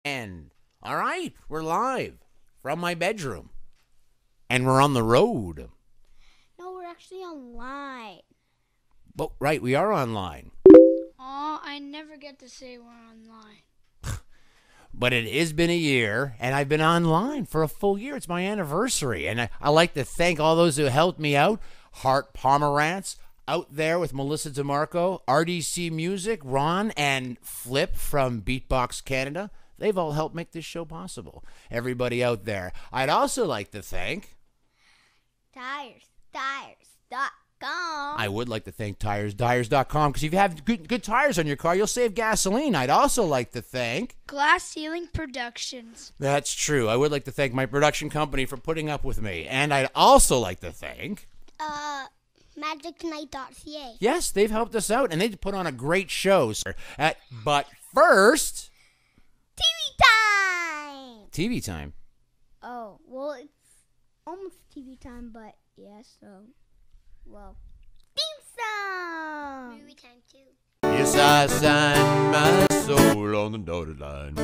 And all right, we're live from my bedroom. And we're on the road. No, we're actually online. But right, we are online. Aw, I never get to say we're online. But it has been a year, and I've been online for a full year. It's my anniversary. And I like to thank all those who helped me out. Hart Pomerantz, out there with Melissa DeMarco, RDC Music, Ron, and Flip from Beatbox Canada. They've all helped make this show possible. Everybody out there. I'd also like to thank... Tires.com. I would like to thank Tires.com, because if you have good tires on your car, you'll save gasoline. I'd also like to thank... Glass Ceiling Productions. That's true. I would like to thank my production company for putting up with me. And I'd also like to thank... MagicTonight.ca. Yes, they've helped us out, and they put on a great show. But first... TV time. Oh, well, it's almost TV time, but yeah, so, well, theme song. Movie time too. Yes, I signed my soul on the dotted line.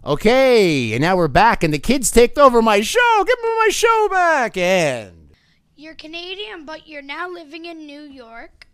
Okay, and now we're back, and the kids take over my show. Give me my show back, and... You're Canadian, but you're now living in New York.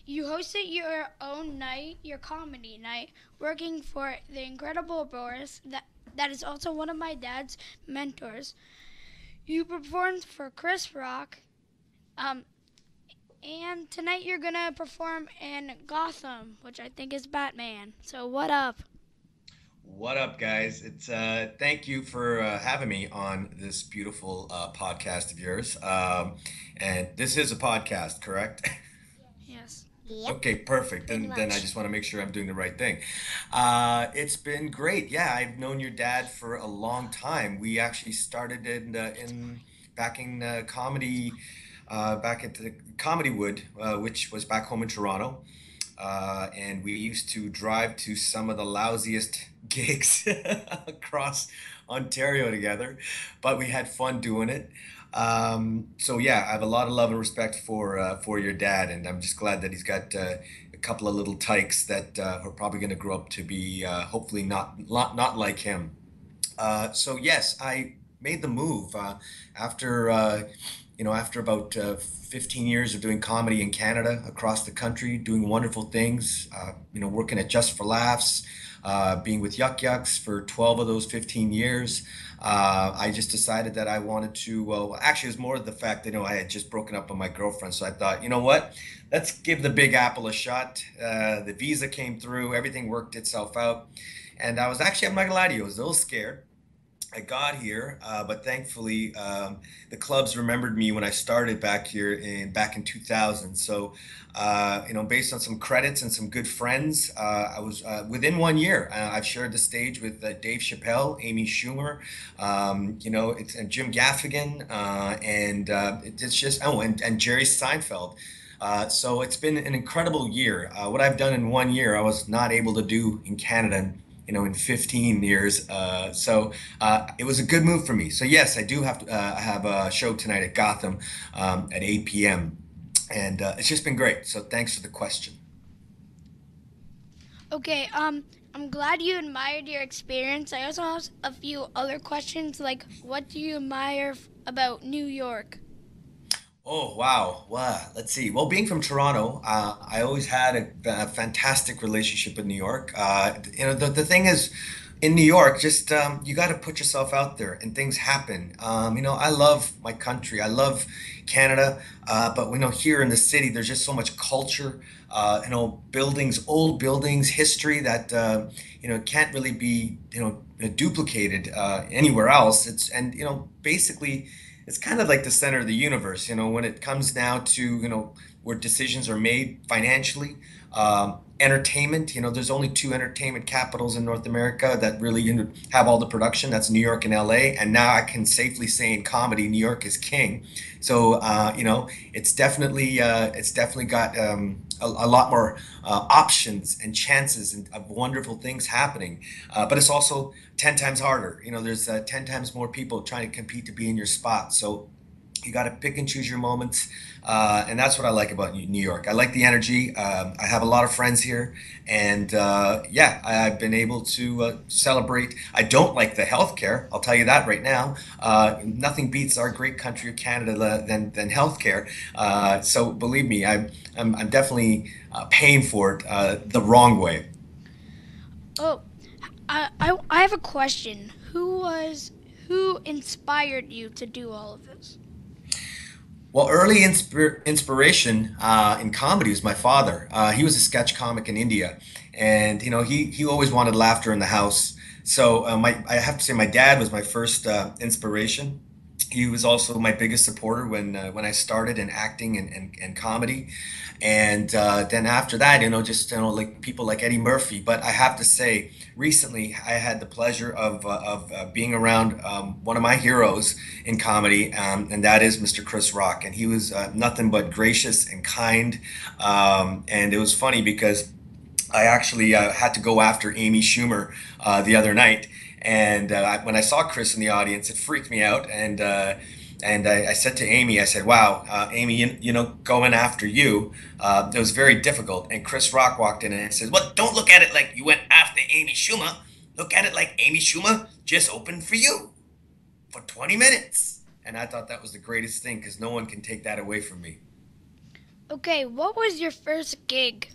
You hosted your own night, your comedy night, working for the incredible Boris, that is also one of my dad's mentors. You performed for Chris Rock, and tonight you're going to perform in Gotham, which I think is Batman. So what up? What up, guys? It's thank you for having me on this beautiful podcast of yours. And this is a podcast, correct? Yes. Yep. Okay, perfect. Then I just want to make sure I'm doing the right thing. It's been great. Yeah, I've known your dad for a long time. We actually started back in comedy, back at the Comedy Wood, which was back home in Toronto. And we used to drive to some of the lousiest gigs across Ontario together, but we had fun doing it. So yeah, I have a lot of love and respect for your dad, and I'm just glad that he's got a couple of little tykes that are probably going to grow up to be hopefully not like him. So yes, I made the move after after about 15 years of doing comedy in Canada, across the country, doing wonderful things. Working at Just for Laughs, being with Yuck Yucks for 12 of those 15 years. I just decided that I wanted to, well, actually, it was more of the fact that, I had just broken up with my girlfriend. So I thought, you know what? Let's give the Big Apple a shot. The visa came through, everything worked itself out. And I was actually, I'm not gonna lie to you, I was a little scared. I got here, but thankfully the clubs remembered me when I started back in 2000. So, based on some credits and some good friends, I was within 1 year. I've shared the stage with Dave Chappelle, Amy Schumer, and Jim Gaffigan, and it's just and Jerry Seinfeld. So it's been an incredible year. What I've done in 1 year, I was not able to do in Canada in 15 years. So it was a good move for me. So yes, I do have to have a show tonight at Gotham at 8 p.m. And it's just been great. So thanks for the question. Okay, I'm glad you admired your experience. I also have a few other questions, like what do you admire about New York? Oh, wow. Wow. Let's see. Well, being from Toronto, I always had a fantastic relationship with New York. The thing is, in New York, just you got to put yourself out there and things happen. I love my country. I love Canada. But here in the city, there's just so much culture, buildings, old buildings, history that, can't really be, duplicated anywhere else. Basically, it's kind of like the center of the universe, when it comes down to, where decisions are made financially, entertainment. There's only two entertainment capitals in North America that really have all the production. That's New York and LA. And now I can safely say in comedy, New York is king. So, it's definitely got a lot more options and chances of wonderful things happening. But it's also 10 times harder. There's 10 times more people trying to compete to be in your spot. So You got to pick and choose your moments, and that's what I like about New York. I like the energy. I have a lot of friends here, and yeah, I've been able to celebrate. I don't like the healthcare. I'll tell you that right now. Nothing beats our great country of Canada than healthcare. So believe me, I'm definitely paying for it the wrong way. Oh, I have a question. Who inspired you to do all of this? Well, early inspiration in comedy was my father. He was a sketch comic in India, and he always wanted laughter in the house. So I have to say my dad was my first inspiration. He was also my biggest supporter when I started in acting and comedy, and then after that, just like people like Eddie Murphy. But I have to say, recently I had the pleasure of being around one of my heroes in comedy, and that is Mr. Chris Rock, and he was nothing but gracious and kind, and it was funny because I actually had to go after Amy Schumer the other night, and when I saw Chris in the audience, it freaked me out, and I said to Amy, I said, "Wow, Amy, going after you, it was very difficult." And Chris Rock walked in and said, "Well, don't look at it like you went after Amy Schumer. Look at it like Amy Schumer just opened for you for 20 minutes." And I thought that was the greatest thing because no one can take that away from me. Okay, what was your first gig?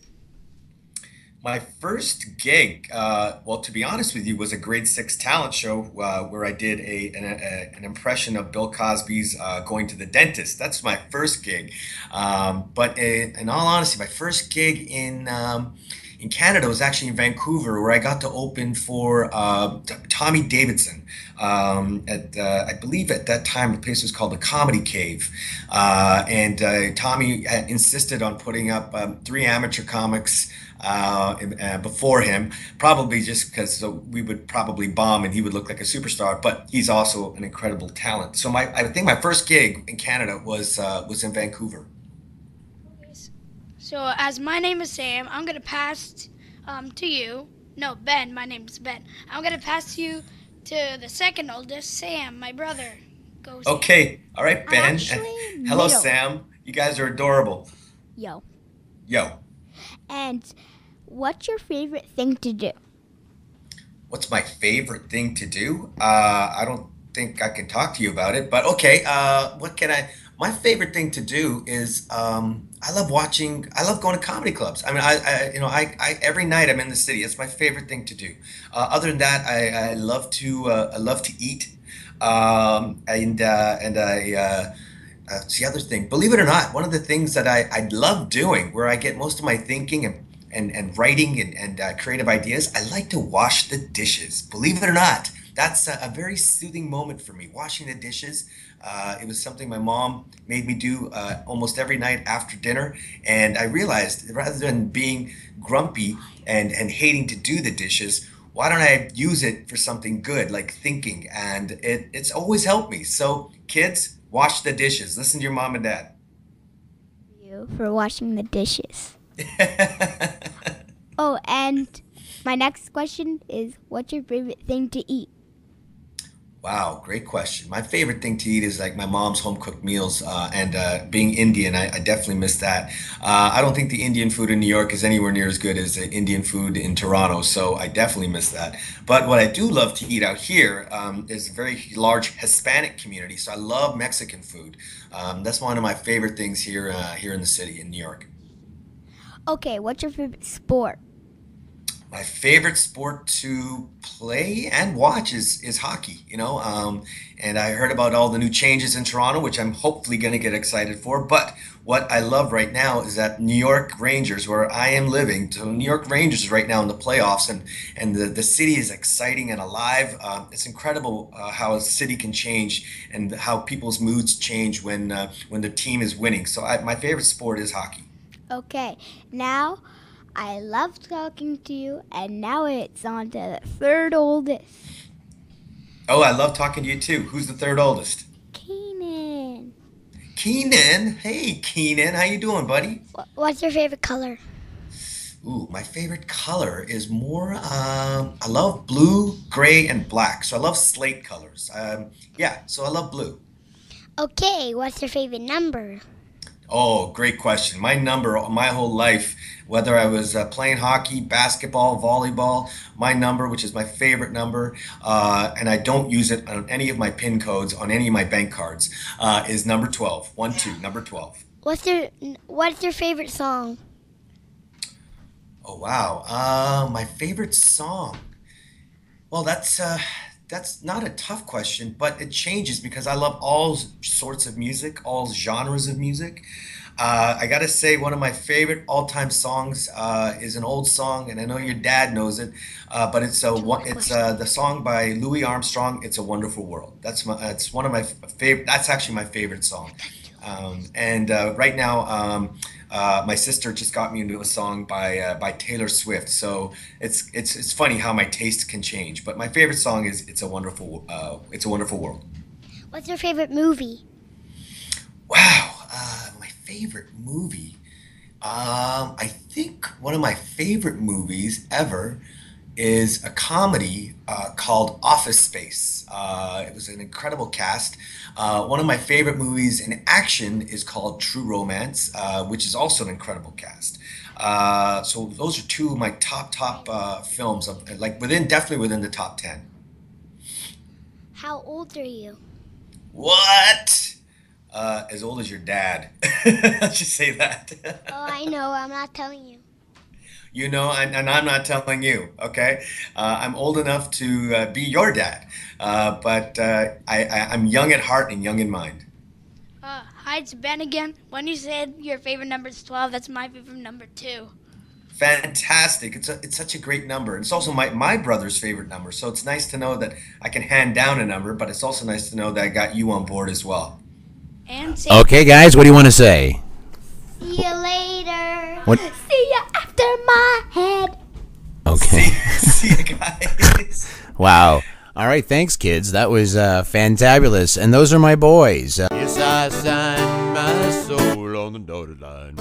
My first gig, well, to be honest with you, was a grade six talent show where I did an impression of Bill Cosby's going to the dentist. That's my first gig. But in all honesty, my first gig in Canada was actually in Vancouver, where I got to open for Tommy Davidson. I believe at that time the place was called the Comedy Cave, and Tommy had insisted on putting up three amateur comics before him, probably just because we would probably bomb and he would look like a superstar. But he's also an incredible talent. So I think my first gig in Canada was in Vancouver. So, as my name is Sam, I'm going to pass to you. No, Ben. My name is Ben. I'm going to pass you to the second oldest, Sam, my brother. Go, Sam. Okay, all right, I'm Ben. actually Hello, middle. Sam. You guys are adorable. Yo. Yo, And what's your favorite thing to do? what's my favorite thing to do? I don't think I can talk to you about it, but okay. What can I? My favorite thing to do is I love watching. I love going to comedy clubs. I mean, I every night I'm in the city. It's my favorite thing to do. Other than that, I love to eat, and it's the other thing. Believe it or not, one of the things that I love doing, where I get most of my thinking and writing and creative ideas, I like to wash the dishes. Believe it or not, that's a very soothing moment for me. Washing the dishes. It was something my mom made me do almost every night after dinner, and I realized rather than being grumpy and hating to do the dishes, why don't I use it for something good like thinking? And it's always helped me. So kids, wash the dishes. Listen to your mom and dad. You for washing the dishes. Oh, and my next question is, what's your favorite thing to eat? Wow, great question. My favorite thing to eat is like my mom's home cooked meals, and being Indian, I definitely miss that. I don't think the Indian food in New York is anywhere near as good as the Indian food in Toronto, so I definitely miss that. But what I do love to eat out here is a very large Hispanic community, so I love Mexican food. That's one of my favorite things here in the city in New York. Okay, what's your favorite sport? My favorite sport to play and watch is hockey, and I heard about all the new changes in Toronto, which I'm hopefully going to get excited for. But what I love right now is that New York Rangers, where I am living, so New York Rangers is right now in the playoffs, and the city is exciting and alive. It's incredible how a city can change and how people's moods change when the team is winning. So my favorite sport is hockey. Okay, now I love talking to you, and now it's on to the third oldest, Oh, I love talking to you too. Who's the third oldest? Keenan. Keenan. Hey, Keenan. How you doing, buddy? What's your favorite color? Ooh, my favorite color is more, I love blue, gray, and black. So I love slate colors. Yeah, so I love blue. Okay, what's your favorite number? Oh, great question. My number, my whole life, whether I was playing hockey, basketball, volleyball, my number, which is my favorite number, and I don't use it on any of my PIN codes, on any of my bank cards, is number 12. 1, 2, number 12. What's your favorite song? Oh, wow. My favorite song. Well, that's not a tough question, but it changes because I love all sorts of music, all genres of music. I gotta say, one of my favorite all-time songs is an old song, and I know your dad knows it, but it's the song by Louis Armstrong. It's a Wonderful World. It's one of my favorite. That's actually my favorite song. And right now, my sister just got me into a song by Taylor Swift. So it's funny how my taste can change. But my favorite song is It's a Wonderful World. What's your favorite movie? Wow, my favorite movie. I think one of my favorite movies ever is a comedy called Office Space. It was an incredible cast. One of my favorite movies in action is called True Romance, which is also an incredible cast. So those are two of my top films, definitely within the top 10. How old are you? What? As old as your dad. Let's just say that. Oh, I know. I'm not telling you. You know, and I'm not telling you, okay? I'm old enough to be your dad, but I'm young at heart and young in mind. Hi, it's Ben again. When you said your favorite number is 12, that's my favorite number too. Fantastic. It's such a great number. It's also my brother's favorite number, so it's nice to know that I can hand down a number, but it's also nice to know that I got you on board as well. And Okay, guys, what do you want to say? See you later. What? See you after my head. Okay. See you guys. Wow. All right, thanks, kids. That was fantabulous. And those are my boys. Yes, I signed my soul on the dotted line.